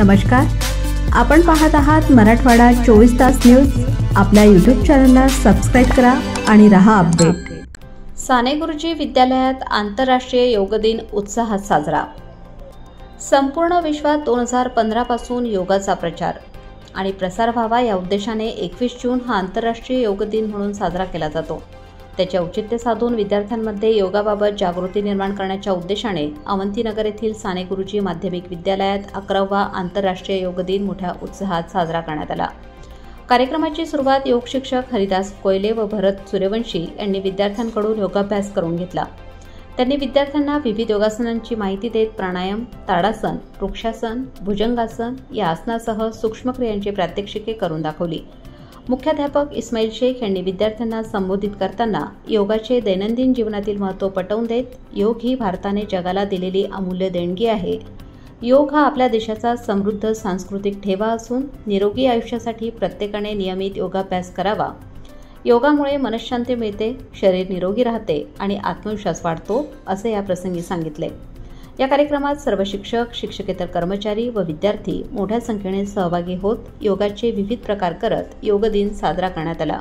नमस्कार, आपण पाहत आहात मराठवाडा 24 तास न्यूज। आपल्या यूट्यूब चॅनलला सबस्क्राइब करा आणि रहा अपडेट। साने गुरुजी विद्यालयात आंतरराष्ट्रीय योग दिन उत्साहात साजरा। संपूर्ण विश्वात 2015 पासून योगाचा प्रचार आणि प्रसार व्हावा या उद्देशाने 21 जून हा आंतरराष्ट्रीय योग दिन म्हणून साजरा केला जातो। त्याचे औचित्य साधून विद्यार्थ्यांमध्ये योगाबाबत जागृती निर्माण करण्याच्या उद्देशाने अवंतीनगर येथील साने गुरुजी माध्यमिक विद्यालयात 11वा आंतरराष्ट्रीय योग दिन मोठ्या उत्साहात साजरा करण्यात आला। कार्यक्रमाची सुरुवात योग शिक्षक हरिदास कोयले व भरत सूर्यवंशी यांनी विद्यार्थ्यांकडून योगाभ्यास करून घेतला। त्यांनी विद्यार्थ्यांना विविध योगासनांची माहिती देत प्राणायाम, ताडासन, वृक्षासन, भुजंगासन या आसनासह सूक्ष्म क्रियांची प्रात्यक्षिके करून दाखवली। मुख्याध्यापक इस्माईल शेख यांनी विद्यार्थ्यांना संबोधित करताना योगाचे दैनंदिन जीवनातील महत्त्व पटवून देत, योग ही भारताने जगाला दिलेली अमूल्य देणगी आहे। योग हा आपल्या देशाचा समृद्ध सांस्कृतिक ठेवा असून निरोगी आयुष्यासाठी प्रत्येकाने नियमित योगाभ्यास करावा। योगामुळे मनःशांती मिळते, शरीर निरोगी राहते आणि आत्मविश्वास वाढतो, असे या प्रसंगी सांगितले। या कार्यक्रमात सर्व शिक्षक, शिक्षकेतर कर्मचारी व विद्यार्थी मोठ्या संख्येने सहभागी होत योगाचे विविध प्रकार करत योग दिन साजरा करण्यात आला।